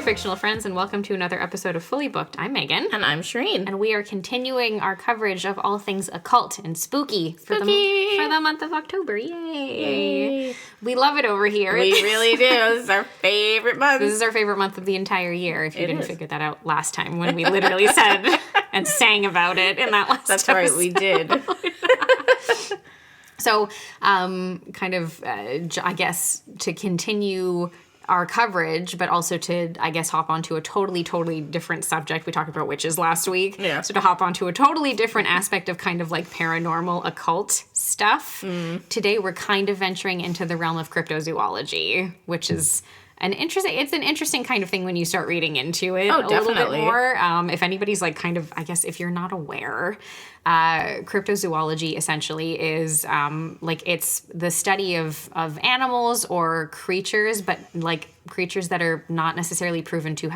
fictional friends, and welcome to another episode of Fully Booked. I'm Megan. And I'm Shireen. And we are continuing our coverage of all things occult and spooky for the month of October. Yay! We love it over here. We really do. This is our favorite month. This is our favorite month of the entire year, if you didn't figure that out last time when we literally said and sang about it in that last That's episode. right, we did. So, I guess, to continue our coverage, but also to, I guess, hop onto a totally different subject. We talked about witches last week. Yeah. So to hop onto a totally different aspect of kind of like paranormal occult stuff, today we're kind of venturing into the realm of cryptozoology, which is an interesting kind of thing when you start reading into it a little bit more. If anybody's like kind of, I guess, if you're not aware, cryptozoology essentially is it's the study of animals or creatures, but like creatures that are not necessarily proven to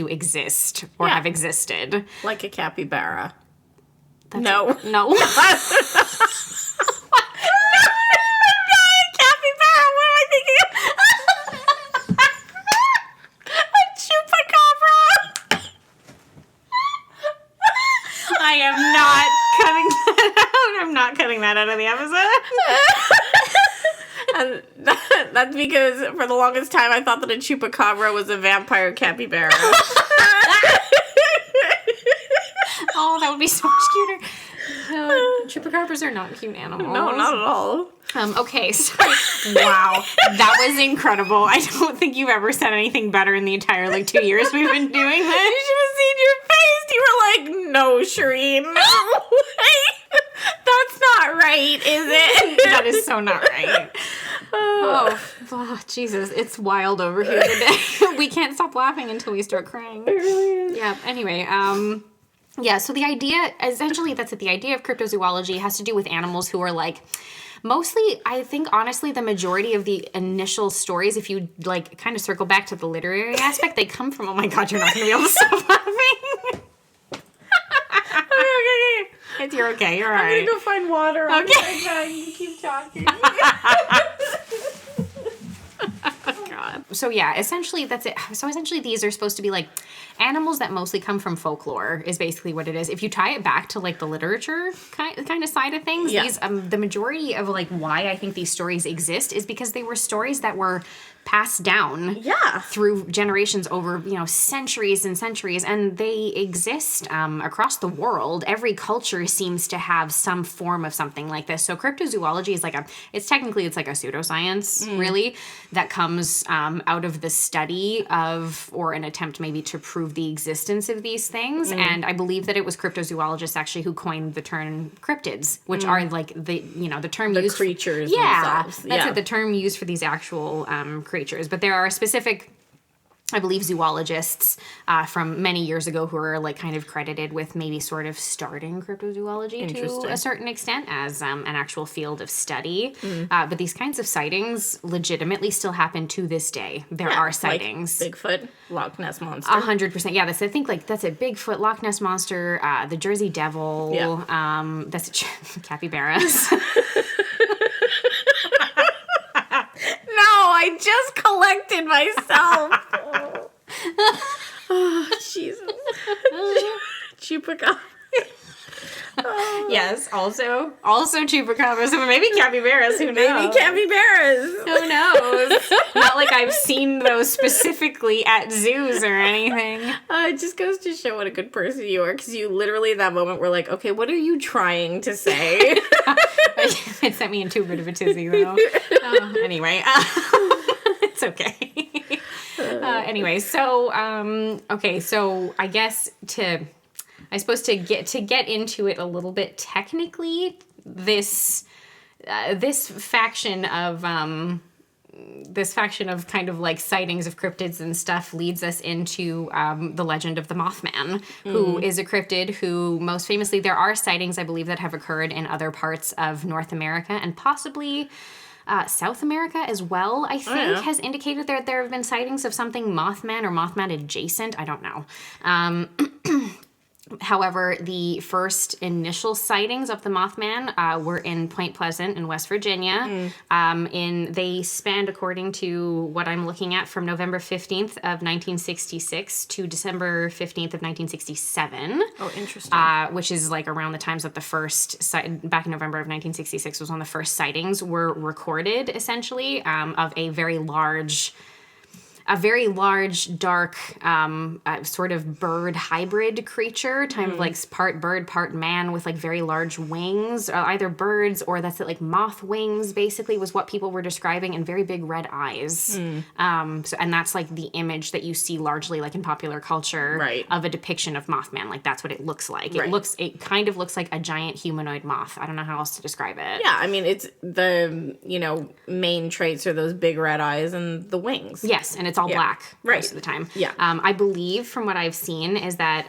exist or have existed. Like a capybara. No. I am not cutting that out. I'm not cutting that out of the episode. And that's because for the longest time I thought that a chupacabra was a vampire capybara. Oh, that would be so much cuter. Chupacabras are not cute animals. No, not at all. Okay, so wow, that was incredible. I don't think you've ever said anything better in the entire 2 years we've been doing this. You should have seen your face. You were like, no, Shireen, no way. That's not right, is it? That is so not right. Oh, Jesus, it's wild over here today. We can't stop laughing until we start crying. It really is. Yeah, anyway, yeah, so the idea, essentially, that's it. The idea of cryptozoology has to do with animals who are mostly, I think, honestly, the majority of the initial stories, if you kind of circle back to the literary aspect, they come from, oh my God, you're not going to be able to stop laughing. Okay. You're okay, you're all right. I'm going to go find water. Okay. You keep talking. God. So yeah, essentially that's it. So essentially these are supposed to be animals that mostly come from folklore is basically what it is. If you tie it back to the literature kind of side of things, these the majority of why I think these stories exist is because they were stories that were passed down through generations over centuries and centuries, and they exist across the world. Every culture seems to have some form of something like this. So cryptozoology is it's like a pseudoscience really that comes out of the study of, or an attempt maybe to prove the existence of these things. And I believe that it was cryptozoologists actually who coined the term cryptids, which are the term the used creatures themselves. That's That's it, the term used for these actual creatures. But there are specific, I believe, zoologists from many years ago who are kind of credited with maybe sort of starting cryptozoology to a certain extent as an actual field of study. But these kinds of sightings legitimately still happen to this day. There are sightings. Bigfoot, Loch Ness Monster. 100%. Yeah, I think that's a Bigfoot, Loch Ness Monster, the Jersey Devil. Yeah. That's capybaras. I just collected myself. Oh, Jesus. Chupacabra. Yes, also chupacabras, but maybe capybaras, who knows? Maybe capybaras. Who knows? Not like I've seen those specifically at zoos or anything. It just goes to show what a good person you are, because you literally, in that moment, were like, okay, what are you trying to say? It sent me into a bit of a tizzy, though. Anyway, it's okay. Anyway, so, okay, so I guess to get into it a little bit technically, this faction of kind of sightings of cryptids and stuff leads us into the legend of the Mothman, who is a cryptid who most famously, there are sightings, I believe, that have occurred in other parts of North America and possibly South America as well, I think, has indicated that there have been sightings of something Mothman or Mothman adjacent. I don't know. However, the first initial sightings of the Mothman were in Point Pleasant in West Virginia. They spanned, according to what I'm looking at, from November 15th of 1966 to December 15th of 1967. Oh, interesting. Which is like around the times that the first, back in November of 1966 was when the first sightings were recorded, essentially, of a very large, dark, sort of bird hybrid creature, kind of like part bird, part man, with like very large wings, either birds or that's it, like moth wings, basically, was what people were describing, and very big red eyes. And that's like the image that you see largely like in popular culture Right. of a depiction of Mothman. Like that's what it looks like. Right. It kind of looks like a giant humanoid moth. I don't know how else to describe it. Yeah, I mean, it's the, main traits are those big red eyes and the wings. Yes, and it's all black Right. most of the time. Yeah. I believe from what I've seen is that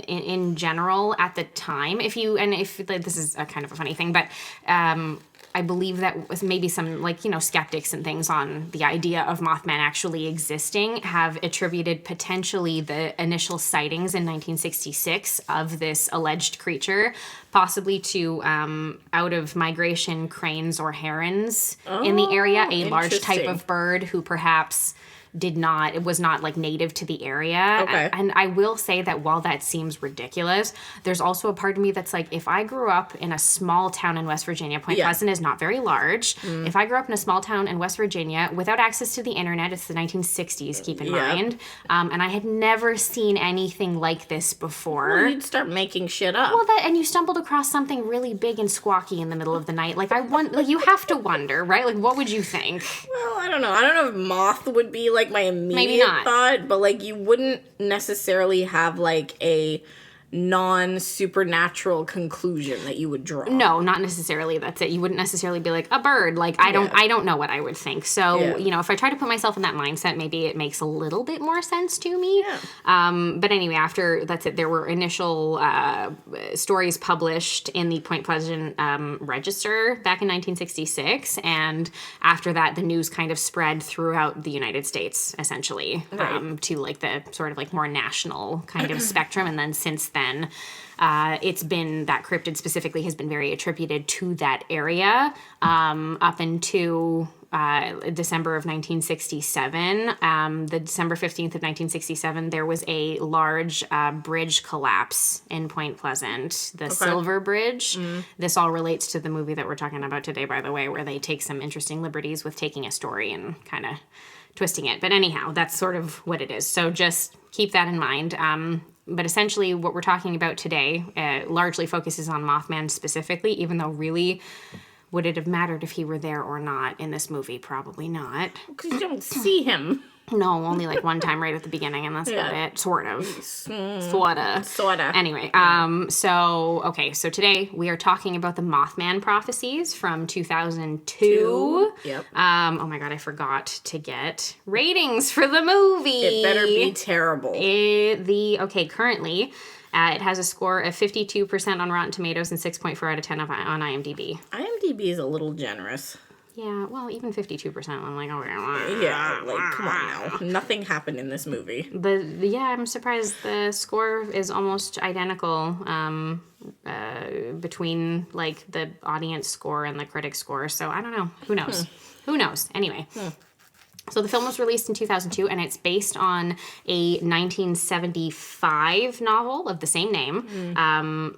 in general at the time, if this is a kind of a funny thing, but I believe that was maybe some skeptics and things on the idea of Mothman actually existing have attributed potentially the initial sightings in 1966 of this alleged creature possibly to out of migration cranes or herons in the area, a large type interesting. of bird who perhaps was not like native to the area. Okay. And I will say that while that seems ridiculous, there's also a part of me that's like, if I grew up in a small town in West Virginia, Point Pleasant is not very large. If I grew up in a small town in West Virginia without access to the internet, it's the 1960s, keep in mind, and I had never seen anything like this before. Well, you'd start making shit up. Well, and you stumbled across something really big and squawky in the middle of the night. Like you have to wonder, right? Like, what would you think? Well, I don't know. I don't know if moth would be like my immediate thought, but like you wouldn't necessarily have like a non-supernatural conclusion that you would draw. No, not necessarily. That's it. You wouldn't necessarily be like a bird. Like I don't know what I would think. So, if I try to put myself in that mindset, maybe it makes a little bit more sense to me. Yeah. But anyway, after that's it, there were initial stories published in the Point Pleasant Register back in 1966, and after that, the news kind of spread throughout the United States, essentially, to like the sort of like more national kind of spectrum, and then since then. It's been that cryptid specifically has been very attributed to that area up into December of 1967. The December 15th of 1967, there was a large bridge collapse in Point Pleasant, the Silver Bridge. This all relates to the movie that we're talking about today, by the way, where they take some interesting liberties with taking a story and kind of twisting it. But anyhow, that's sort of what it is. So just keep that in mind. But essentially what we're talking about today largely focuses on Mothman specifically, even though really, would it have mattered if he were there or not in this movie? Probably not. Because you don't see him. No, only like one time right at the beginning, and that's about it. Sort of. Sorta. Anyway, so today we are talking about the Mothman prophecies from 2002. Yep. Oh my god, I forgot to get ratings for the movie. It better be terrible. Currently, it has a score of 52% on Rotten Tomatoes and 6.4 out of 10 on IMDb. IMDb is a little generous. Yeah, well, even 52%, I'm like, okay. Yeah, like, come on now. Nothing happened in this movie. I'm surprised the score is almost identical between, like, the audience score and the critic score. So, I don't know. Who knows? Who knows? Anyway. So the film was released in 2002, and it's based on a 1975 novel of the same name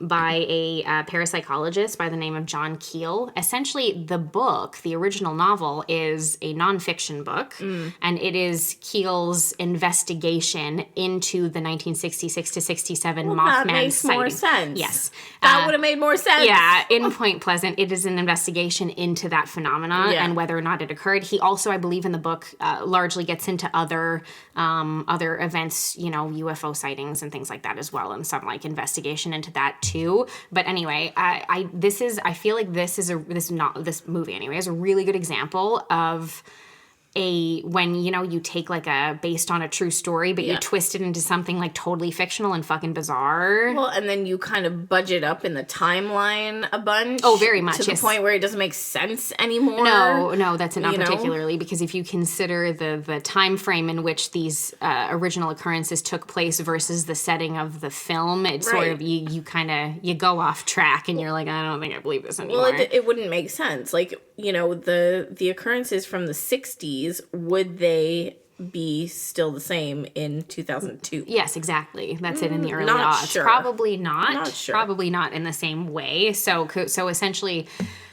by a parapsychologist by the name of John Keel. Essentially, the book, the original novel, is a nonfiction book, and it is Keel's investigation into the 1966 to 67 Mothman that makes sighting. more sense. Yes. That would have made more sense. Yeah, in Point Pleasant, it is an investigation into that phenomenon and whether or not it occurred. He also, I believe in the book, largely gets into other events, UFO sightings and things like that as well, and some like investigation into that too. But anyway, I feel like this movie anyway is a really good example of when, you know, you take like a based on a true story, but you twist it into something like totally fictional and fucking bizarre. Well, and then you kind of budget up in the timeline a bunch. Oh, very much. To the point where it doesn't make sense anymore. No, that's not particularly, because if you consider the time frame in which these original occurrences took place versus the setting of the film, it's sort of, you go off track and you're like, I don't think I believe this anymore. Well, it wouldn't make sense. Like, you know, the occurrences from the 60s, would they be still the same in 2002? Yes, exactly. That's it in the early not aughts. sure. Probably not. Not sure. Probably not in the same way. So essentially,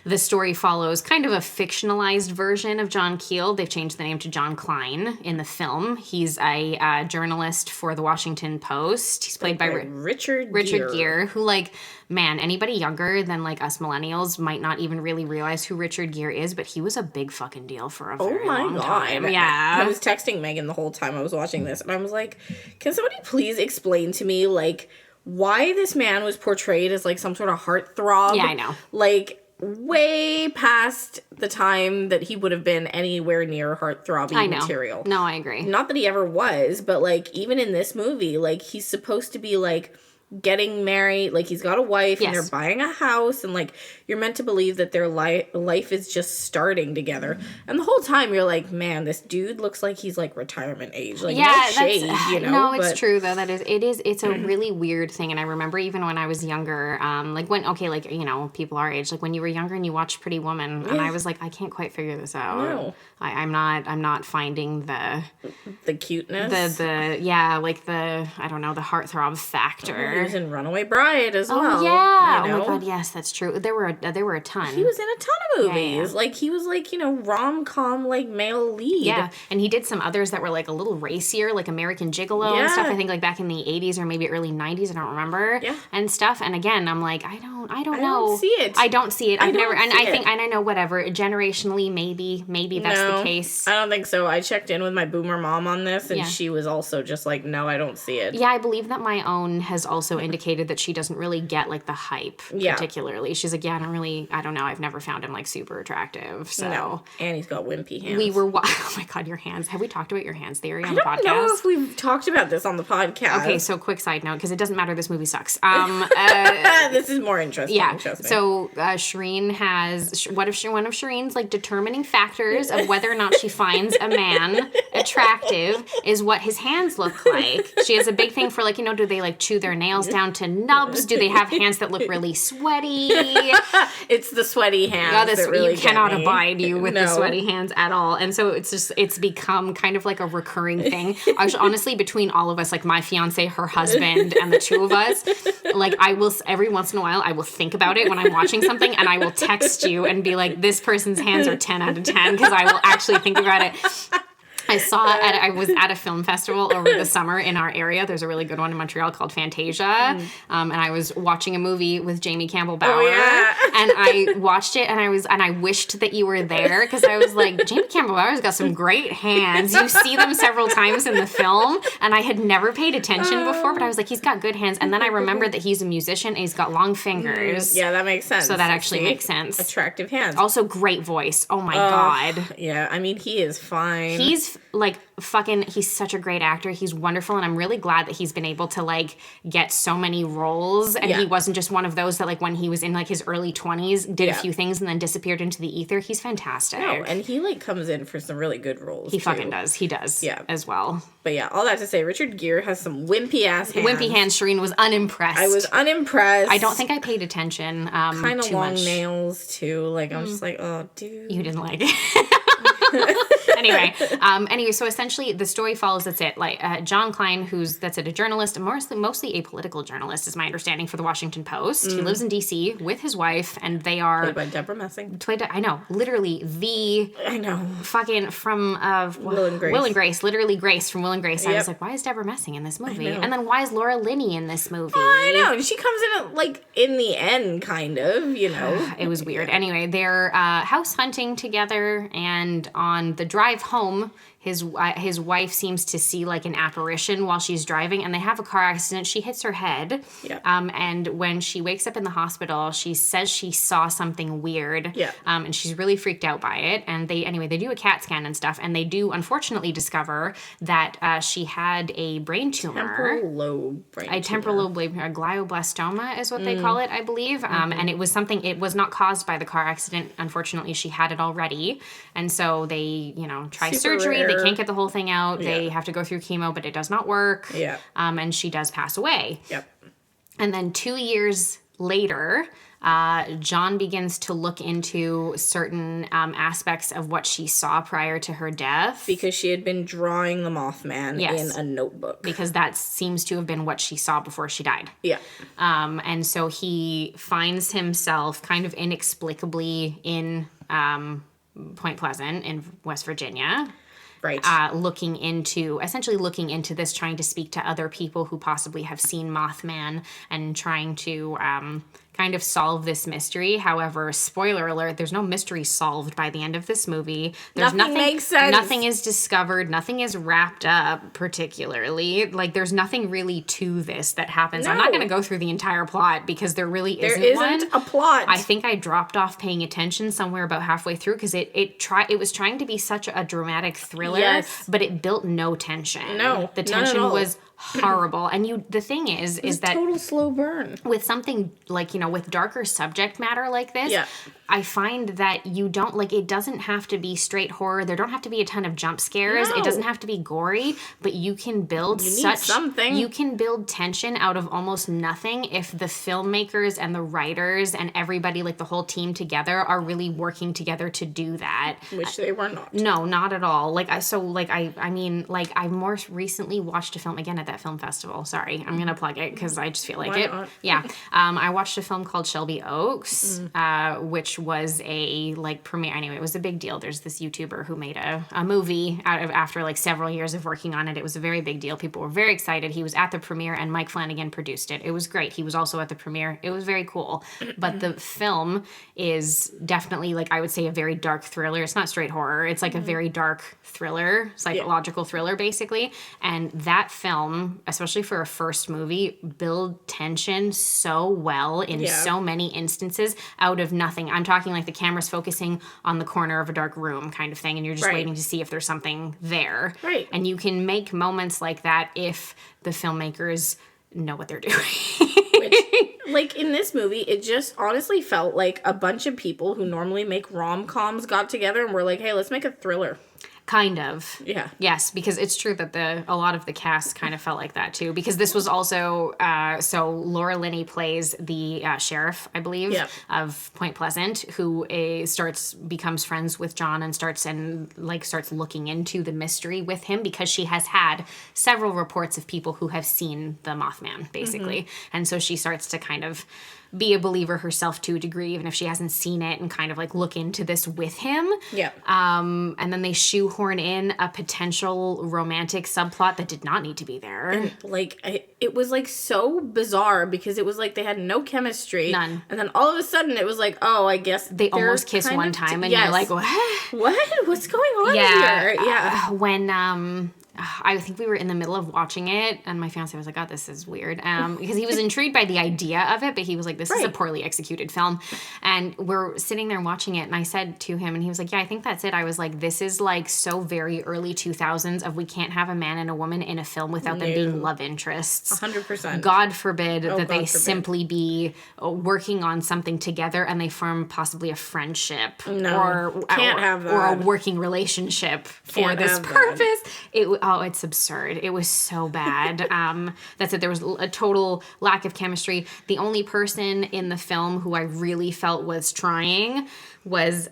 the story follows kind of a fictionalized version of John Keel. They've changed the name to John Klein in the film. He's a journalist for the Washington Post. He's played by Richard Gere, who, like, man, anybody younger than, like, us millennials might not even really realize who Richard Gere is, but he was a big fucking deal for a very long time. Yeah. I was texting Megan the whole time I was watching this, and I was like, can somebody please explain to me, like, why this man was portrayed as, like, some sort of heartthrob? Yeah, I know. Like, way past the time that he would have been anywhere near heartthrobby material. No, I agree. Not that he ever was, but, like, even in this movie, like, he's supposed to be, like, getting married, like, he's got a wife, and they're buying a house, and, like, you're meant to believe that their life is just starting together, and the whole time you're like, man, this dude looks like he's, like, retirement age. Like, no shade, you know? No, it's true, though. It's a really weird thing, and I remember even when I was younger, you know, people our age, like, when you were younger and you watched Pretty Woman, and I was like, I can't quite figure this out. No. I'm not finding the cuteness. I don't know, the heartthrob factor. He was in Runaway Bride as well. Yeah. You know? Oh my god, yes, that's true. There were a ton. He was in a ton of movies. Yeah. Like, he was, like, you know, rom-com, like, male lead. Yeah, and he did some others that were, like, a little racier, like American Gigolo and stuff, I think, like, back in the 80s or maybe early 90s, I don't remember. Yeah. And stuff, and again, I'm like, I don't know. I don't see it. I don't see it. I've never, and I think, it. and I know, whatever, generationally, maybe that's the case. I don't think so. I checked in with my boomer mom on this, and she was also just like, no, I don't see it. Yeah, I believe that my own has also indicated that she doesn't really get, like, the hype, particularly. She's like, I don't know, I've never found him, like, super attractive, so. No. And he's got wimpy hands. Oh my god, your hands. Have we talked about your hands theory on the podcast? I don't know if we've talked about this on the podcast. Okay, so quick side note, because it doesn't matter, this movie sucks. This is more interesting. Yeah, so Shireen has, one of Shireen's, like, determining factors of whether or not she finds a man attractive is what his hands look like. She has a big thing for, like, you know, do they, like, chew their nails down to nubs? Do they have hands that look really sweaty? It's the sweaty hands. Yeah, really you cannot abide you with the sweaty hands at all. And so it's become kind of like a recurring thing. Honestly, between all of us, like my fiance, her husband, and the two of us, like, I will, every once in a while, I will think about it when I'm watching something, and I will text you and be like, this person's hands are 10 out of 10, because I will actually think about it. I was at a film festival over the summer in our area. There's a really good one in Montreal called Fantasia. And I was watching a movie with Jamie Campbell Bower. Oh, yeah. And I watched it, and I wished that you were there, because I was like, Jamie Campbell Bower's got some great hands. You see them several times in the film, and I had never paid attention before, but I was like, he's got good hands. And then I remembered that he's a musician and he's got long fingers. Yeah, that makes sense. So that actually makes sense. Attractive hands. Also, great voice. Oh my god. Yeah, I mean, he is fine. He's like he's such a great actor. He's wonderful, and I'm really glad that he's been able to, like, get so many roles, and he wasn't just one of those that, like, when he was in, like, his early 20s, did a few things and then disappeared into the ether. He's fantastic. No, and he, like, comes in for some really good roles, He fucking does. He does. Yeah. As well. But yeah, all that to say, Richard Gere has some wimpy ass hands. Wimpy hands. Shireen was unimpressed. I was unimpressed. I don't think I paid attention kind of long much. Nails, too. Like, I'm just like, oh, dude. You didn't like it. Anyway, so essentially the story follows, that's it. Like, John Klein, that's a journalist, mostly a political journalist, is my understanding, for the Washington Post. He lives in D.C. with his wife, and they are... Played by Deborah Messing. I know. Literally fucking from... Will and Grace. Will and Grace. Literally Grace from Will and Grace. I was like, why is Deborah Messing in this movie? And then why is Laura Linney in this movie? I know. She comes in, like, in the end, kind of, you know. It was weird. Anyway, they're house hunting together, and on the drive home, his wife seems to see like an apparition while she's driving, and they have a car accident. She hits her head. Yeah. And when she wakes up in the hospital, she says she saw something weird. Yeah. And she's really freaked out by it. And they do a CAT scan and stuff, and they do unfortunately discover that she had a brain tumor. Temporal lobe brain tumor. Temporal lobe, a glioblastoma is what they call it, I believe. And it was not caused by the car accident. Unfortunately, she had it already. And so they, try Super surgery. rare. They can't get the whole thing out. Yeah. They have to go through chemo, but it does not work. Yeah. And she does pass away. Yep. And then 2 years later, John begins to look into certain aspects of what she saw prior to her death. Because she had been drawing the Mothman in a notebook. Because that seems to have been what she saw before she died. Yeah. And so he finds himself kind of inexplicably in Point Pleasant in West Virginia. Right. Essentially looking into this, trying to speak to other people who possibly have seen Mothman and trying to kind of solve this mystery. However, spoiler alert, there's no mystery solved by the end of this movie. Nothing makes sense. Nothing is discovered. Nothing is wrapped up particularly. Like, there's nothing really to this that happens. No. I'm not going to go through the entire plot because there really isn't one. a plot. I think I dropped off paying attention somewhere about halfway through because it was trying to be such a dramatic thriller, but it built no tension. No, the tension was horrible. And the thing is that total slow burn with something like, with darker subject matter like this, I find that you don't it doesn't have to be straight horror. There don't have to be a ton of jump scares. No. It doesn't have to be gory, but you can build you can build tension out of almost nothing if the filmmakers and the writers and everybody, like the whole team together, are really working together to do that. Which they were not. No, not at all. I more recently watched a film again at that film festival. Sorry, I'm gonna plug it because I just feel like it. Not? Yeah. I watched a film called Shelby Oaks, which was a premiere. Anyway, it was a big deal. There's this YouTuber who made a movie after several years of working on it. It was a very big deal. People were very excited. He was at the premiere, and Mike Flanagan produced it. It was great. He was also at the premiere. It was very cool. But the film is definitely I would say a very dark thriller. It's not straight horror. It's a very dark thriller, psychological thriller basically. And that film, especially for a first movie, build tension so well in so many instances out of nothing. I'm talking the camera's focusing on the corner of a dark room kind of thing, and you're just waiting to see if there's something there. Right. And you can make moments like that if the filmmakers know what they're doing. Which, in this movie, it just honestly felt like a bunch of people who normally make rom-coms got together and were like, hey, let's make a thriller. Kind of. Yeah. Yes, because it's true that a lot of the cast kind of felt like that too. Because this was also so Laura Linney plays the sheriff, I believe, of Point Pleasant, who becomes friends with John and starts looking into the mystery with him because she has had several reports of people who have seen the Mothman, basically, and so she starts to kind of be a believer herself to a degree, even if she hasn't seen it, and kind of look into this with him. Yeah. And then they shoehorn in a potential romantic subplot that did not need to be there. And it was so bizarre because it was they had no chemistry. None. And then all of a sudden it was oh, I guess they almost kiss one time and you're like, what? What? What's going on here? Yeah. When I think we were in the middle of watching it, and my fiance was like, "Oh, this is weird," because he was intrigued by the idea of it, but he was like, "This is a poorly executed film." And we're sitting there watching it, and I said to him, and he was like, "Yeah, I think that's it." I was like, "This is so very early 2000s of we can't have a man and a woman in a film without them being love interests. 100%. God forbid that they simply be working on something together and they form possibly a friendship can't have that. or a working relationship for this purpose." It's absurd. It was so bad. That's it. There was a total lack of chemistry. The only person in the film who I really felt was trying was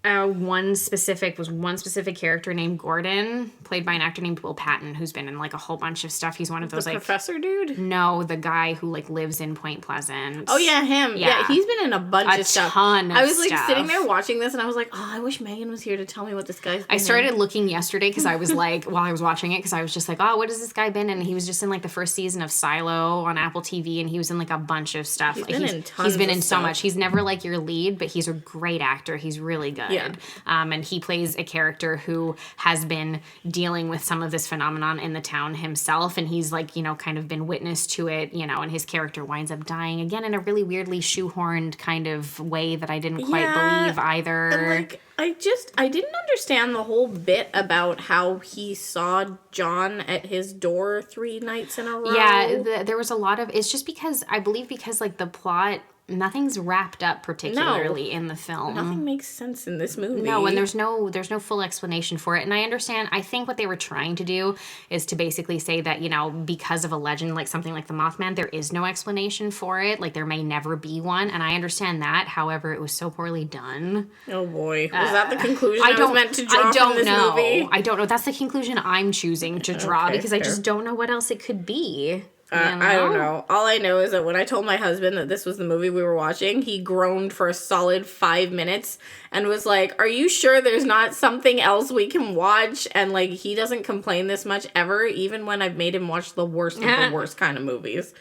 one specific character named Gordon, played by an actor named Will Patton, who's been in a whole bunch of stuff. He's one of those the professor dude? No, the guy who lives in Point Pleasant. Oh yeah, him. Yeah, he's been in a bunch of stuff. I was sitting there watching this and I was like, oh, I wish Megan was here to tell me what this guy's been I started looking yesterday because I was while I was watching it, because I was just oh, what has this guy been in? And he was just in the first season of Silo on Apple TV, and he was in a bunch of stuff. He's been in tons He's been of in stuff. so much. He's never your lead, but he's a great actor. He's really good. Cryptid. And he plays a character who has been dealing with some of this phenomenon in the town himself, and he's like, you know, kind of been witness to it, you know, and his character winds up dying again in a really weirdly shoehorned kind of way that I didn't quite believe either. And like, I didn't understand the whole bit about how he saw John at his door 3 nights in a row. Yeah, there was a lot of, it's just because, I believe because like the plot, nothing's wrapped up particularly in the film. Nothing makes sense in this movie. No, and there's no full explanation for it. And I understand, I think what they were trying to do is to basically say that, you know, because of a legend like something like the Mothman, there is no explanation for it. Like there may never be one. And I understand that. However, it was so poorly done. Oh boy. Was that the conclusion I was meant to draw from this movie? I don't know. That's the conclusion I'm choosing to draw because I just don't know what else it could be. I don't know. All I know is that when I told my husband that this was the movie we were watching, he groaned for a solid 5 minutes and was like, "Are you sure there's not something else we can watch?" And like, he doesn't complain this much ever, even when I've made him watch the worst of the worst kind of movies.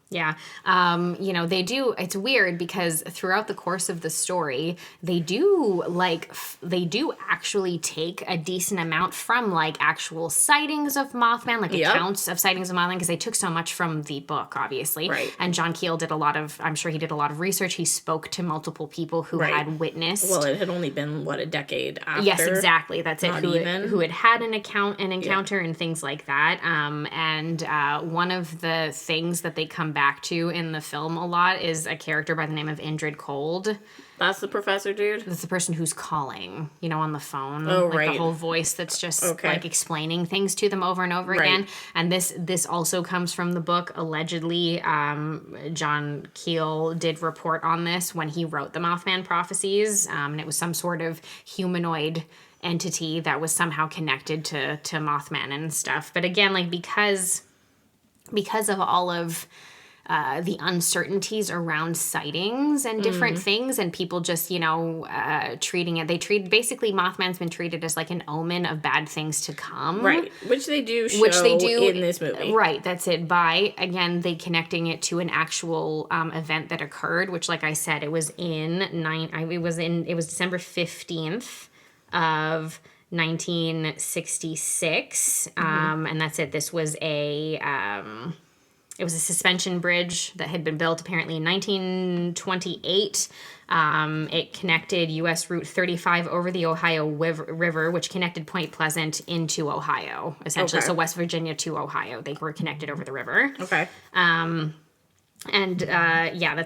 Yeah. You know, they do, it's weird because throughout the course of the story, they do actually take a decent amount from like actual sightings of Mothman, like accounts of sightings of Mothman, because they took so much from the book, obviously. Right. And John Keel did I'm sure he did a lot of research. He spoke to multiple people who had witnessed. Well, it had only been, a decade after? Yes, exactly. That's it. Who had an encounter and things like that. And one of the things that they come back to in the film a lot is a character by the name of Indrid Cold. That's the professor dude? That's the person who's calling, you know, on the phone. Oh, like right. the whole voice that's just like explaining things to them over and over again. And this also comes from the book. Allegedly, John Keel did report on this when he wrote the Mothman prophecies. And it was some sort of humanoid entity that was somehow connected to Mothman and stuff. But again, like because of all of the uncertainties around sightings and different things, and people just, you know, treating it. Basically Mothman's been treated as like an omen of bad things to come. Right. Which they do show in this movie. Right. That's it. By, again, they connecting it to an actual event that occurred, which, like I said, it was it was December 15th of 1966. And that's it. This was it was a suspension bridge that had been built apparently in 1928. It connected U.S. Route 35 over the Ohio River, which connected Point Pleasant into Ohio, essentially. Okay. So West Virginia to Ohio. They were connected over the river. Okay. That's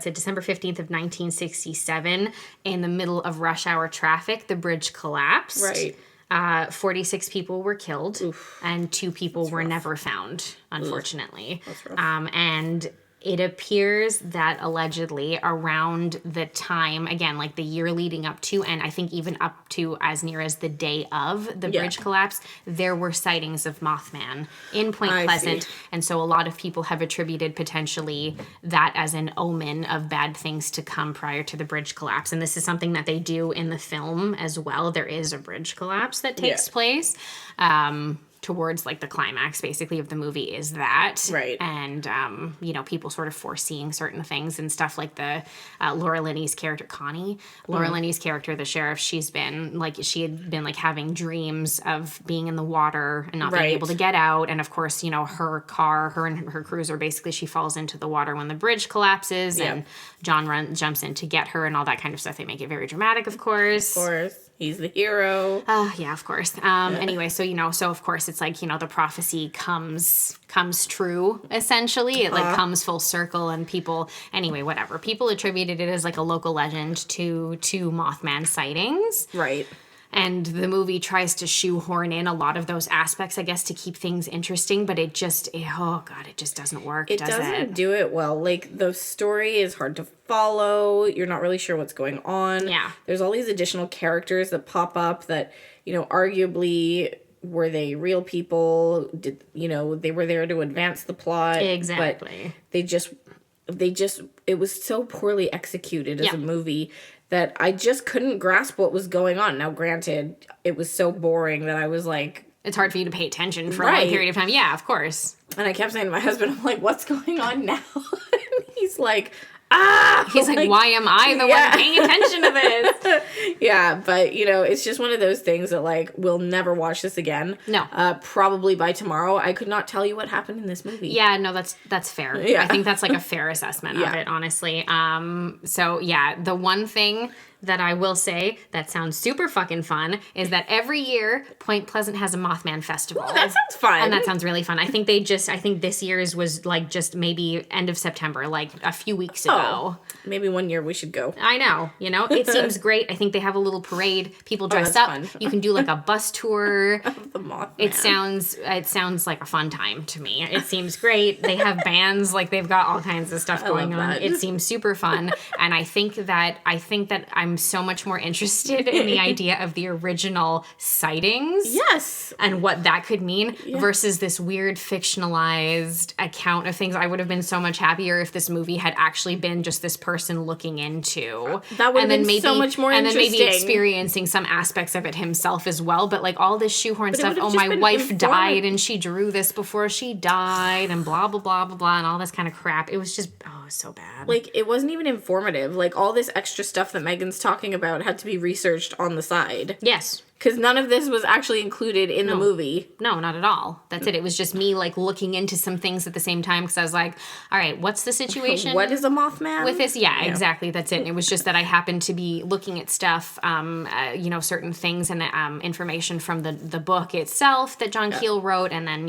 it. December 15th of 1967. In the middle of rush hour traffic, the bridge collapsed. Right. 46 people were killed. Oof. And 2 people were never found, unfortunately. That's rough. And it appears that allegedly around the time, again, like the year leading up to, and I think even up to as near as the day of the bridge collapse, there were sightings of Mothman in Point Pleasant. And so a lot of people have attributed potentially that as an omen of bad things to come prior to the bridge collapse. And this is something that they do in the film as well. There is a bridge collapse that takes place. Towards like the climax basically of the movie is that. Right. And, you know, people sort of foreseeing certain things and stuff like the Laura Linney's character, Connie. Laura Linney's character, the sheriff, she had been having dreams of being in the water and not being able to get out. And of course, you know, her and her cruiser, basically she falls into the water when the bridge collapses and John jumps in to get her and all that kind of stuff. They make it very dramatic, of course. Of course. He's the hero. Yeah, of course. Anyway, so, you know, so of course it's like, you know, the prophecy comes true, essentially. It like comes full circle and people, anyway, whatever. People attributed it as like a local legend to Mothman sightings. Right. And the movie tries to shoehorn in a lot of those aspects, I guess, to keep things interesting, but it just doesn't work, It doesn't do it well. Like, the story is hard to follow. You're not really sure what's going on. Yeah. There's all these additional characters that pop up that, you know, arguably, were they real people? Did, you know, they were there to advance the plot. Exactly. But it was so poorly executed as a movie that I just couldn't grasp what was going on. Now, granted, it was so boring that I was like... It's hard for you to pay attention for a long period of time. Yeah, of course. And I kept saying to my husband, I'm like, what's going on now? And he's like, He's like, why am I the one paying attention to this? Yeah, but, it's just one of those things that, like, we'll never watch this again. No. Probably by tomorrow. I could not tell you what happened in this movie. Yeah, no, that's fair. Yeah. I think that's, like, a fair assessment of it, honestly. So, yeah, the one thing that I will say that sounds super fucking fun is that every year Point Pleasant has a Mothman festival. Ooh, that sounds fun. And that sounds really fun. I think this year's was like just maybe end of September, like a few weeks ago. Maybe one year we should go. I know, it seems great. I think they have a little parade. People dress up. Fun. You can do like a bus tour. Of the Mothman. It sounds like a fun time to me. It seems great. They have bands, like they've got all kinds of stuff going on. It seems super fun. And I think that I'm so much more interested in the idea of the original sightings. Yes. And what that could mean versus this weird fictionalized account of things. I would have been so much happier if this movie had actually been just this person looking into. That would have been so much more interesting. And then maybe experiencing some aspects of it himself as well. But like all this shoehorn stuff, my wife died and she drew this before she died and blah, blah, blah, blah, blah, and all this kind of crap. It was just, it was so bad. Like, it wasn't even informative. Like, all this extra stuff that Megan's talking about had to be researched on the side. Yes. Because none of this was actually included in the movie. No, not at all. That's it. It was just me, like, looking into some things at the same time because I was like, all right, what's the situation? What is a Mothman? With this? Yeah, exactly. That's it. And it was just that I happened to be looking at stuff, certain things and information from the book itself that John Keel wrote and then,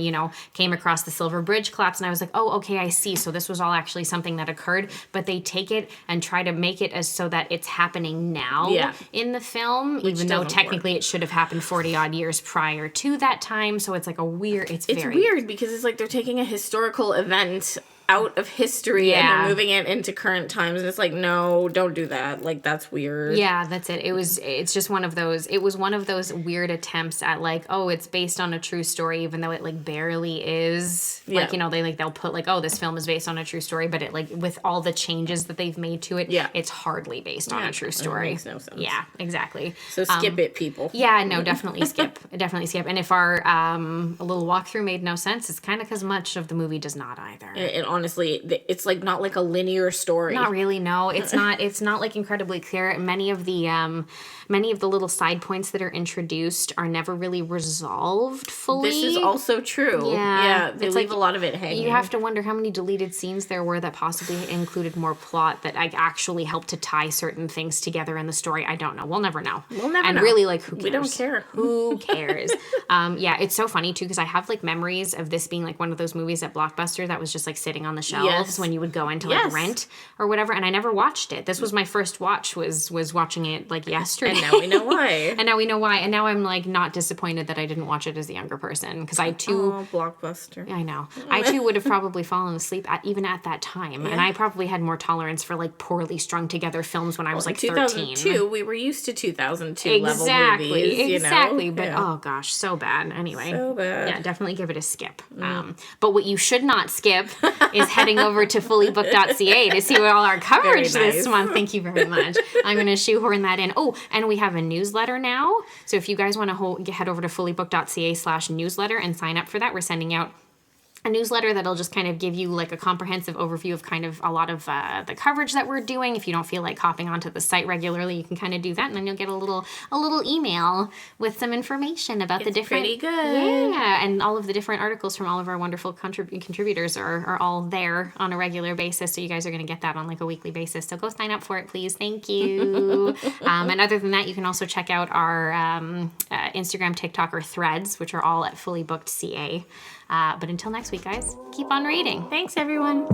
came across the Silver Bridge collapse and I was like, oh, okay, I see. So this was all actually something that occurred, but they take it and try to make it as so that it's happening now in the film, even though technically it should have happened 40 odd years prior to that time. So it's like it's weird because it's like they're taking a historical event out of history and they're moving it into current times and it's like, no, don't do that. Like, that's weird. Yeah, that's it. It's just one of those weird attempts at like, oh, it's based on a true story even though it like barely is. Like, they'll put like, oh, this film is based on a true story, but it like with all the changes that they've made to it, it's hardly based on a true story. It makes no sense. Yeah, exactly. So skip it, people. Yeah, no, definitely skip. Definitely skip. And if our a little walkthrough made no sense, it's kind of because much of the movie does not either. And honestly, it's like not like a linear story. Not really, no. It's not like incredibly clear. Many of the little side points that are introduced are never really resolved fully. This is also true. Yeah, they leave a lot of it hanging. You have to wonder how many deleted scenes there were that possibly included more plot that actually helped to tie certain things together in the story. I don't know. We'll never know. And really, like, who cares? We don't care. Who cares? It's so funny too because I have like memories of this being like one of those movies at Blockbuster that was just like sitting on the shelves when you would go into like rent or whatever, and I never watched it. This was my first watch. Was watching it like yesterday. And now we know why. And now I'm like not disappointed that I didn't watch it as a younger person because I too Blockbuster. I know. I too would have probably fallen asleep even at that time, and I probably had more tolerance for like poorly strung together films when I was like 13. 2002, we were used to 2002 level movies. Exactly. But oh gosh, so bad. Anyway, so bad. Yeah, definitely give it a skip. But what you should not skip is heading over to fullybooked.ca to see all our coverage this month. Thank you very much. I'm going to shoehorn that in. Oh, and we have a newsletter now. So if you guys want to head over to fullybooked.ca/newsletter and sign up for that, we're sending out a newsletter that'll just kind of give you like a comprehensive overview of kind of a lot of the coverage that we're doing. If you don't feel like hopping onto the site regularly, you can kind of do that, and then you'll get a little email with some information about the different. Pretty good. Yeah, and all of the different articles from all of our wonderful contributors are all there on a regular basis. So you guys are going to get that on like a weekly basis. So go sign up for it, please. Thank you. And other than that, you can also check out our Instagram, TikTok, or Threads, which are all at fullybookedca. But until next week, guys, keep on reading. Thanks, everyone.